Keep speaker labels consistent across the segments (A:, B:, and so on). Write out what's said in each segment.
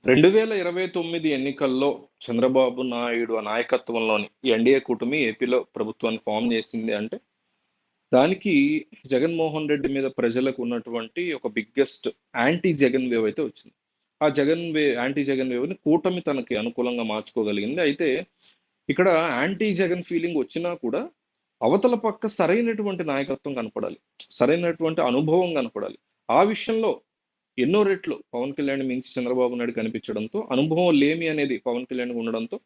A: 2029 ఎన్నికల్లో చంద్రబాబు నాయుడు నాయకత్వంలోని ఎన్డీఏ కూటమి ఏపీలో ప్రభుత్వాన్ని ఫామ్ చేసింది అంటే దానికి జగన్మోహన్ రెడ్డి మీద ప్రజలకు ఉన్నటువంటి ఒక బిగ్గెస్ట్ యాంటీ జగన్ వేవ్ అయితే వచ్చింది. ఆ యాంటీ జగన్ వేవ్ ని కూటమి తనకి అనుకూలంగా మార్చుకోగలిగింది. అయితే ఇక్కడ యాంటీ జగన్ ఫీలింగ్ వచ్చినా కూడా అవతల పక్క సరైనటువంటి నాయకత్వం కనపడాలి, సరైనటువంటి అనుభవం కనపడాలి. ఆ విషయంలో ఎన్నో రెట్లు పవన్ కళ్యాణ్ మించి చంద్రబాబు నాయుడు కనిపించడంతో, అనుభవం లేమి అనేది పవన్ కళ్యాణ్ ఉండడంతో,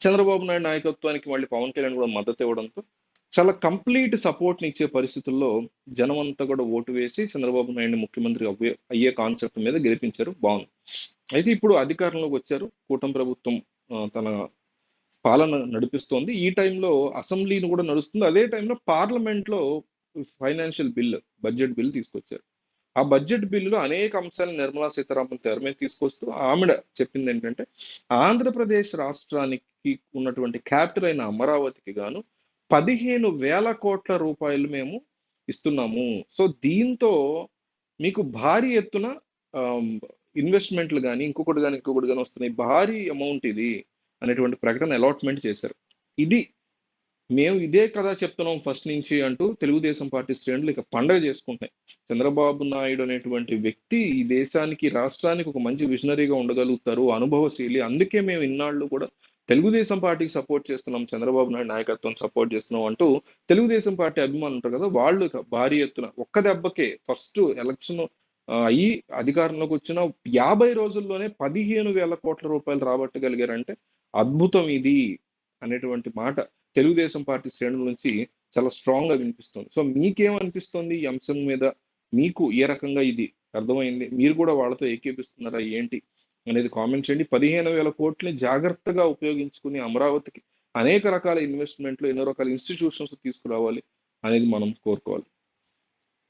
A: చంద్రబాబు నాయుడు నాయకత్వానికి మళ్ళీ పవన్ కళ్యాణ్ కూడా మద్దతు ఇవ్వడంతో చాలా కంప్లీట్ సపోర్ట్ని ఇచ్చే పరిస్థితుల్లో జనం అంతా కూడా ఓటు వేసి చంద్రబాబు నాయుడిని ముఖ్యమంత్రి అయ్యే కాన్సెప్ట్ మీద గెలిపించారు. బాగుంది. అయితే ఇప్పుడు అధికారంలోకి వచ్చారు, కూటమి ప్రభుత్వం తన పాలన నడిపిస్తోంది. ఈ టైంలో అసెంబ్లీని కూడా నడుస్తుంది. అదే టైంలో పార్లమెంట్లో ఫైనాన్షియల్ బిల్, బడ్జెట్ బిల్ తీసుకొచ్చారు. ఆ బడ్జెట్ బిల్లులో అనేక అంశాలను నిర్మలా సీతారామన్ తెర మీద తీసుకొస్తూ ఆమెడ చెప్పింది ఏంటంటే, ఆంధ్రప్రదేశ్ రాష్ట్రానికి ఉన్నటువంటి క్యాపిటల్ అయిన అమరావతికి గాను 15,000 కోట్ల రూపాయలు మేము ఇస్తున్నాము. సో దీంతో మీకు భారీ ఎత్తున ఇన్వెస్ట్మెంట్లు కానీ ఇంకొకటి కానీ వస్తున్నాయి, భారీ అమౌంట్ ఇది అనేటువంటి ప్రకటన అలాట్మెంట్ చేశారు. ఇది మేము ఇదే కదా చెప్తున్నాం ఫస్ట్ నుంచి అంటూ తెలుగుదేశం పార్టీ శ్రేణులు ఇక పండగ చేసుకుంటున్నాయి. చంద్రబాబు నాయుడు అనేటువంటి వ్యక్తి ఈ దేశానికి, రాష్ట్రానికి ఒక మంచి విజనరీగా ఉండగలుగుతారు, అనుభవశీలి. అందుకే మేము ఇన్నాళ్ళు కూడా తెలుగుదేశం పార్టీకి సపోర్ట్ చేస్తున్నాం, చంద్రబాబు నాయుడు నాయకత్వం సపోర్ట్ చేస్తున్నాం అంటూ తెలుగుదేశం పార్టీ అభిమానులు ఉంటారు కదా, వాళ్ళు ఇక భారీ ఎత్తున ఒక్క దెబ్బకే ఫస్ట్ ఎలక్షన్ అయ్యి అధికారంలోకి వచ్చిన 50 రోజుల్లోనే 15,000 కోట్ల రూపాయలు రాబట్టగలిగారంటే అద్భుతం ఇది అనేటువంటి మాట తెలుగుదేశం పార్టీ శ్రేణుల నుంచి చాలా స్ట్రాంగ్ గా వినిపిస్తుంది. సో మీకేమనిపిస్తుంది ఈ అంశం మీద? మీకు ఏ రకంగా ఇది అర్థమైంది? మీరు కూడా వాళ్ళతో ఏకీపిస్తున్నారా ఏంటి అనేది కామెంట్ చేయండి. 15,000 కోట్లని జాగ్రత్తగా ఉపయోగించుకుని అమరావతికి అనేక రకాల ఇన్వెస్ట్మెంట్లు, ఎన్నో రకాల ఇన్స్టిట్యూషన్స్ తీసుకురావాలి అనేది మనం కోరుకోవాలి.